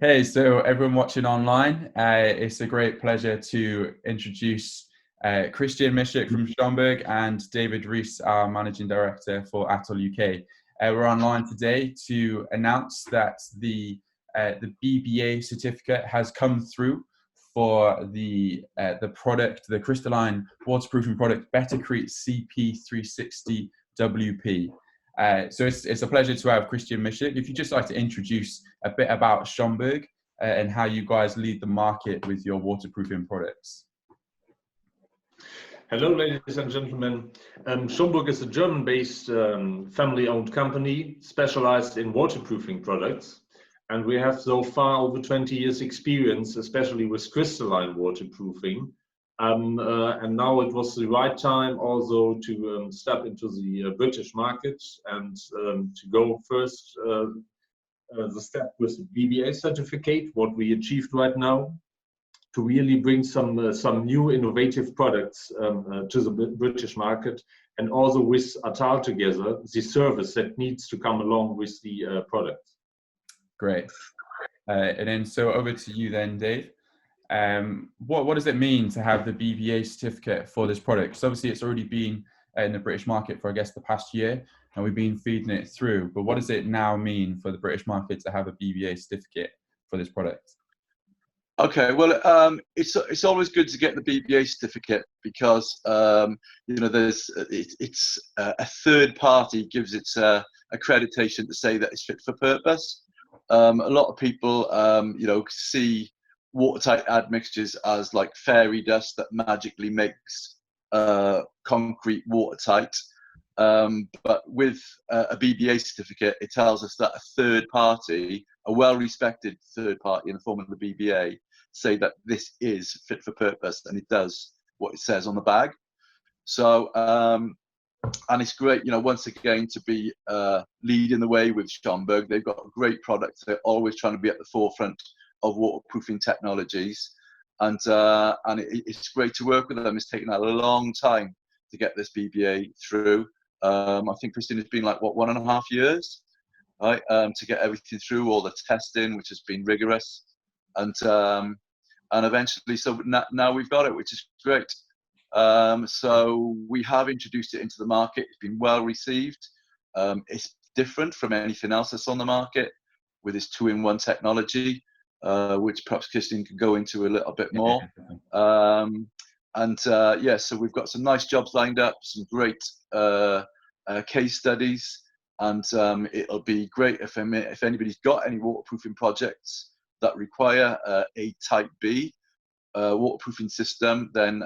Hey, so everyone watching online, it's a great pleasure to introduce Christian Mischock from Schomburg and David Rees, our Managing Director for Atal UK. We're online today to announce that the BBA certificate has come through for the product, the crystalline waterproofing product, BETOCRETE-CP-360-WP. So it's a pleasure to have Christian Mischock. If you'd just like to introduce a bit about Schomburg and how you guys lead the market with your waterproofing products. Hello, ladies and gentlemen. Schomburg is a German-based family-owned company specialized in waterproofing products. And we have so far over 20 years experience, especially with crystalline waterproofing. And now it was the right time also to step into the British market and to go first the step with the BBA certificate, what we achieved right now, to really bring some new innovative products to the British market, and also with Atal together, the service that needs to come along with the product. Great. And then so over to you then, Dave. What does it mean to have the BBA certificate for this product? Because obviously it's already been in the British market for, I guess, the past year, and we've been feeding it through. But what does it now mean for the British market to have a BBA certificate for this product? Okay, well, it's always good to get the BBA certificate because you know it's a third party gives its accreditation to say that it's fit for purpose. A lot of people you know see watertight admixtures as like fairy dust that magically makes concrete watertight. But with a BBA certificate, it tells us that a third party, a well-respected third party in the form of the BBA, say that this is fit for purpose and it does what it says on the bag. So, and it's great, you know, once again to be leading the way with Schomburg. They've got a great product. They're always trying to be at the forefront of waterproofing technologies, and it's great to work with them. It's taken a long time to get this BBA through. I think, Christian, it's been like what, 1.5 years, right, to get everything through, all the testing, which has been rigorous, and eventually, so now we've got it, which is great. So we have introduced it into the market. It's been well received. It's different from anything else that's on the market with this 2-in-1 technology, which perhaps Christian can go into a little bit more. Yeah, so we've got some nice jobs lined up, some great case studies, and it'll be great if anybody's got any waterproofing projects that require a Type B waterproofing system, then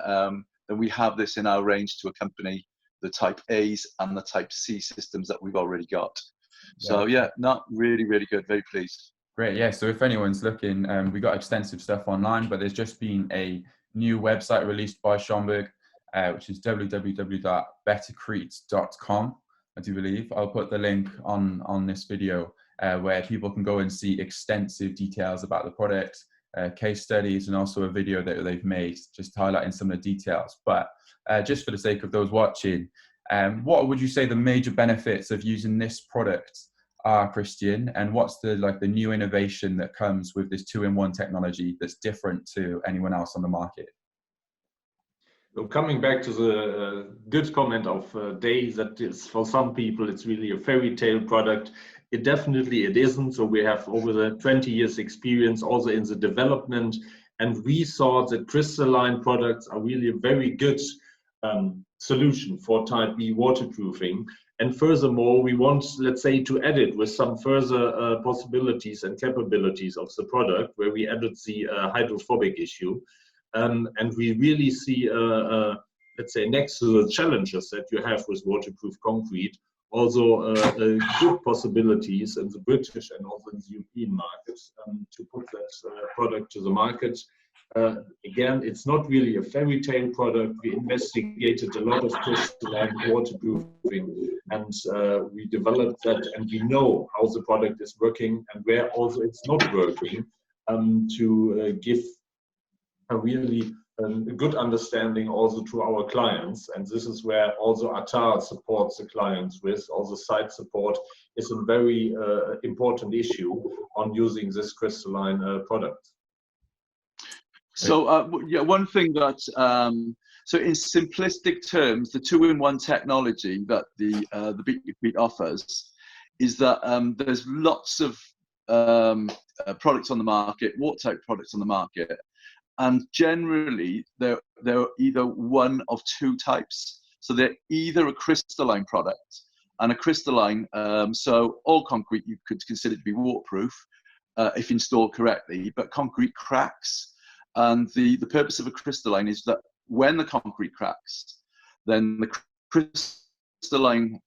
we have this in our range to accompany the Type A's and the Type C systems that we've already got. So yeah, not really good, very pleased. Great, yeah, so if anyone's looking, we got extensive stuff online, but there's just been a new website released by Schomburg, which is www.betocrete.com, I do believe. I'll put the link on this video where people can go and see extensive details about the product, case studies, and also a video that they've made just highlighting some of the details. But just for the sake of those watching, what would you say the major benefits of using this product are, Christian, and what's the new innovation that comes with this 2-in-1 technology that's different to anyone else on the market? So coming back to the good comment of Dave, that is, for some people it's really a fairy tale product. It definitely isn't. So we have over the 20 years experience also in the development, and we saw that crystalline products are really a very good solution for Type B waterproofing. And furthermore, we want, let's say, to add it with some further possibilities and capabilities of the product, where we added the hydrophobic issue. And we really see, let's say, next to the challenges that you have with waterproof concrete, also good possibilities in the British and also in the European markets to put that product to the market. Again, it's not really a fairy tale product. We investigated a lot of crystalline waterproofing, and we developed that, and we know how the product is working and where also it's not working, to give a really a good understanding also to our clients. And this is where also Atal supports the clients with. Also site support is a very important issue on using this crystalline product. So yeah, one thing that so in simplistic terms, the two-in-one technology that the BeTOCRETE offers is that there's lots of products on the market, water-type products on the market, and generally they're either one of two types. So they're either a crystalline product, and a crystalline, so all concrete you could consider to be waterproof if installed correctly, but concrete cracks. And the purpose of a crystalline is that when the concrete cracks, then the crystalline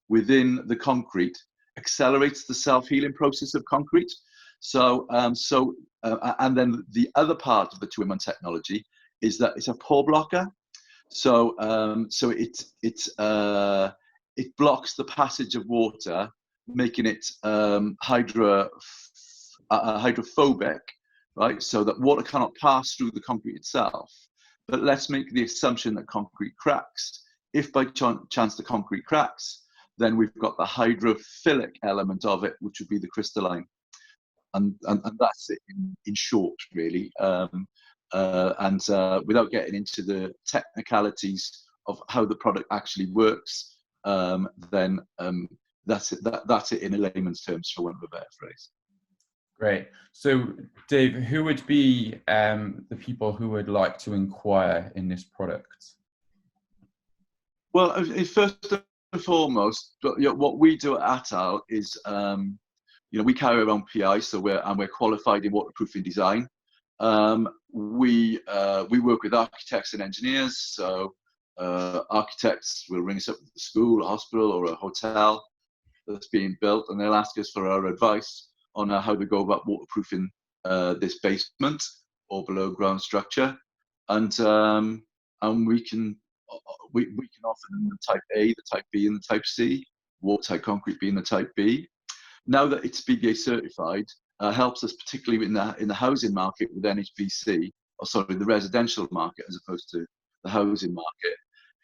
within the concrete accelerates the self-healing process of concrete. So, and then the other part of the two-in-one technology is that it's a pore blocker. So, it blocks the passage of water, making it hydrophobic, right? So that water cannot pass through the concrete itself. But let's make the assumption that concrete cracks. If by chance the concrete cracks, then we've got the hydrophilic element of it, which would be the crystalline. And that's it in short, really. Without getting into the technicalities of how the product actually works, then that's it in a layman's terms, for want of a better phrase. Great. So, Dave, who would be the people who would like to inquire in this product? Well, first and foremost, what we do at Atal is, we carry our own PI, so we're qualified in waterproofing design. We work with architects and engineers. So architects will ring us up at the school, a hospital, or a hotel that's being built, and they'll ask us for our advice on how to go about waterproofing this basement or below ground structure, and we can offer them the type A, the type B, and the type C. Watertight concrete being the type B. Now that it's BBA certified, helps us particularly in the housing market with NHBC, or sorry, the residential market as opposed to the housing market,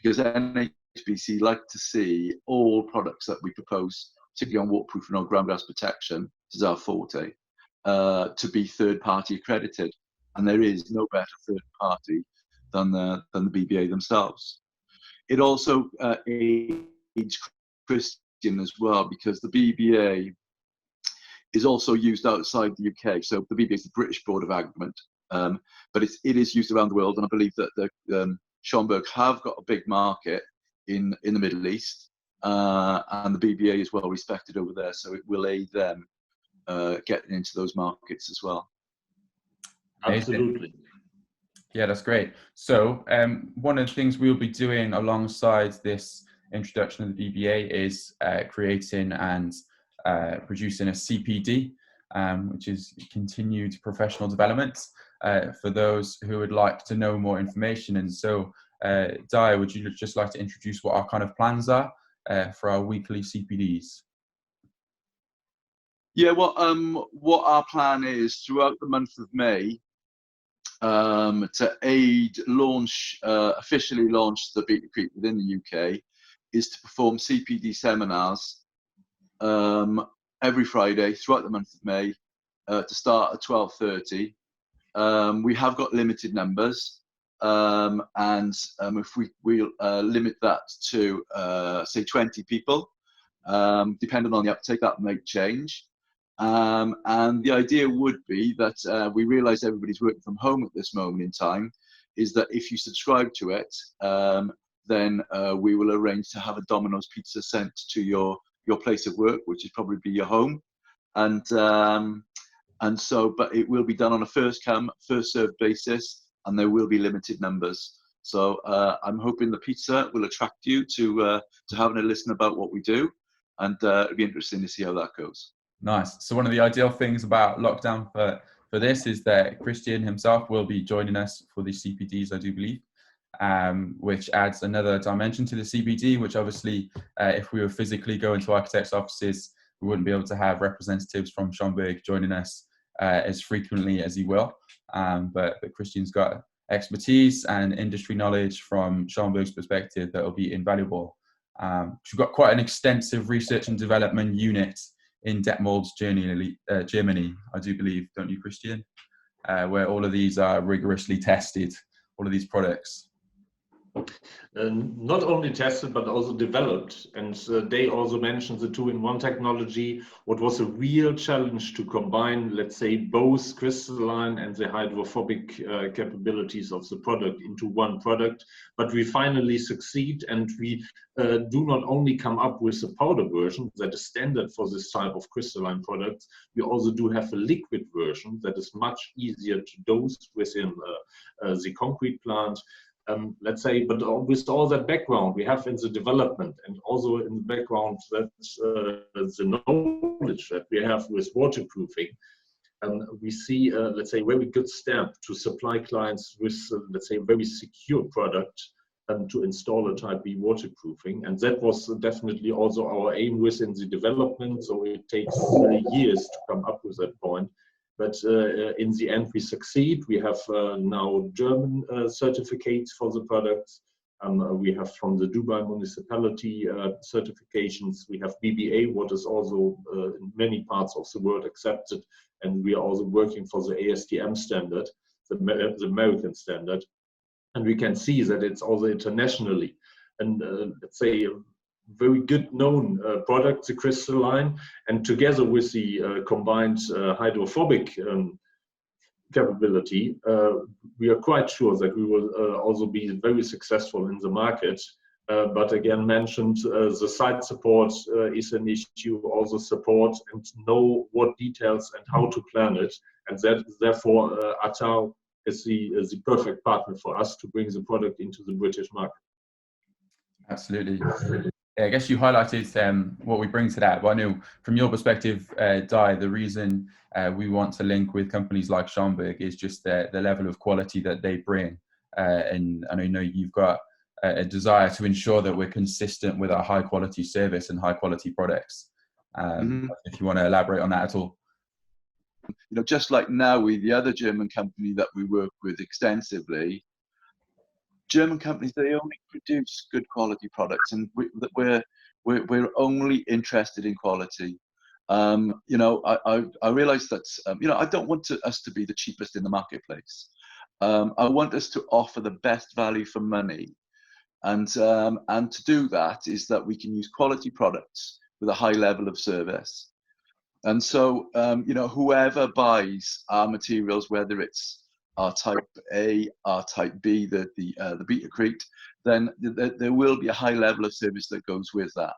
because NHBC like to see all products that we propose, particularly on waterproofing or ground glass protection, this is our forte, to be third-party accredited, and there is no better third party than the BBA themselves. It also aids Christian as well, because the BBA is also used outside the UK. So the BBA is the British Board of Agreement, but it is used around the world, and I believe that the SCHOMBURG have got a big market in the Middle East, and the BBA is well respected over there, so it will aid them getting into those markets as well. Absolutely. Yeah, that's great. So one of the things we'll be doing alongside this introduction of the BBA is creating and producing a CPD, which is continued professional development for those who would like to know more information. And so, Di, would you just like to introduce what our kind of plans are for our weekly CPDs? Yeah, well, what our plan is throughout the month of May, to aid officially launch the BeTOCRETE within the UK, is to perform CPD seminars every Friday throughout the month of May, to start at 12:30. We have got limited numbers, and if we'll limit that to say 20 people, depending on the uptake, that may change. And the idea would be that we realize everybody's working from home at this moment in time, is that if you subscribe to it, then we will arrange to have a Domino's pizza sent to your place of work, which is probably be your home. And so, but it will be done on a first come, first served basis, and there will be limited numbers. So I'm hoping the pizza will attract you to having a listen about what we do, and it'll be interesting to see how that goes. Nice. So one of the ideal things about lockdown for this is that Christian himself will be joining us for the CPDs, I do believe, which adds another dimension to the CPD, which obviously, if we were physically going to architects' offices, we wouldn't be able to have representatives from SCHOMBURG joining us as frequently as he will. But Christian's got expertise and industry knowledge from Schomburg's perspective that will be invaluable. We've got quite an extensive research and development unit in Detmold's Germany, I do believe, don't you, Christian? Where all of these are rigorously tested, all of these products. Not only tested, but also developed. And they also mentioned the two-in-one technology. What was a real challenge to combine, let's say, both crystalline and the hydrophobic capabilities of the product into one product. But we finally succeed, and we do not only come up with a powder version that is standard for this type of crystalline products, we also do have a liquid version that is much easier to dose within the concrete plant. Let's say, but with all that background we have in the development, and also in the background that the knowledge that we have with waterproofing, we see, let's say, a very good step to supply clients with, let's say, a very secure product to install a Type B waterproofing. And that was definitely also our aim within the development. So it takes years to come up with that point. But in the end, we succeed. We have now German certificates for the products. We have from the Dubai municipality certifications. We have BBA, what is also in many parts of the world accepted. And we are also working for the ASTM standard, the American standard. And we can see that it's also internationally. And let's say, very good known product, the crystalline, and together with the combined hydrophobic capability, we are quite sure that we will also be very successful in the market. But again, mentioned the site support is an issue, also support and know what details and how to plan it. And that therefore Atal is the perfect partner for us to bring the product into the British market. Absolutely. Yeah, I guess you highlighted what we bring to that. But I know from your perspective, Di, the reason we want to link with companies like Schomburg is just the level of quality that they bring. And I know you've got a desire to ensure that we're consistent with our high quality service and high quality products. If you want to elaborate on that at all. You know, just like now with the other German company that we work with extensively, German companies, they only produce good quality products, and we're only interested in quality. You know, I realize that you know, I don't want us to be the cheapest in the marketplace. I want us to offer the best value for money, and to do that is that we can use quality products with a high level of service. And so, you know, whoever buys our materials, whether it's our Type A, our Type B, the BETOCRETE, then there will be a high level of service that goes with that.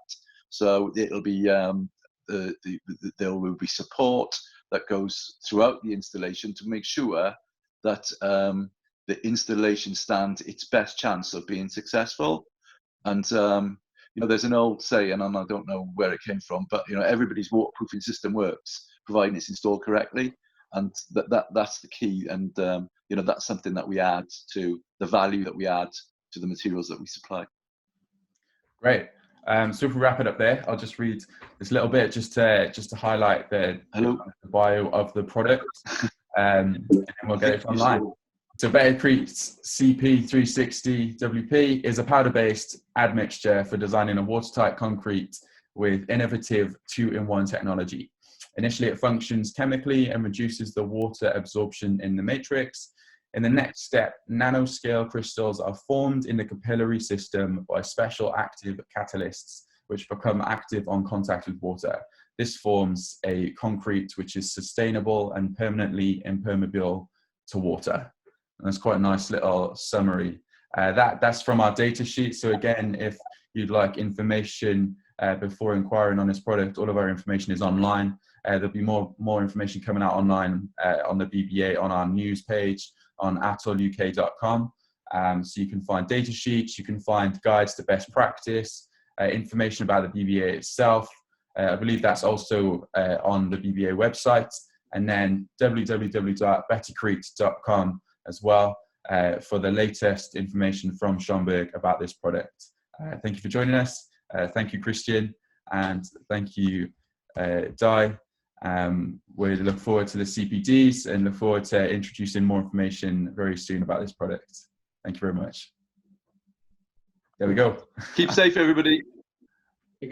So it'll be there will be support that goes throughout the installation to make sure that the installation stands its best chance of being successful. And you know, there's an old saying, and I don't know where it came from, but you know, everybody's waterproofing system works, providing it's installed correctly, and that's the key. And you know, that's something that we add to the value that we add to the materials that we supply. Great. So if we wrap it up there, I'll just read this little bit just to highlight the bio of the product, and we'll get it online. So BETOCRETE-CP-360-WP is a powder-based admixture for designing a watertight concrete with innovative two-in-one technology. Initially, it functions chemically and reduces the water absorption in the matrix. In the next step, nanoscale crystals are formed in the capillary system by special active catalysts, which become active on contact with water. This forms a concrete which is sustainable and permanently impermeable to water. And that's quite a nice little summary. That's from our data sheet. So again, if you'd like information before inquiring on this product, all of our information is online. There'll be more information coming out online on the BBA on our news page on ataluk.com. So you can find data sheets, you can find guides to best practice, information about the BBA itself. I believe that's also on the BBA website, and then www.betocrete.com as well for the latest information from Schomburg about this product. Thank you for joining us. Thank you, Christian, and thank you, Di. We look forward to the CPDs and look forward to introducing more information very soon about this product. Thank you very much. There we go. Keep safe, everybody.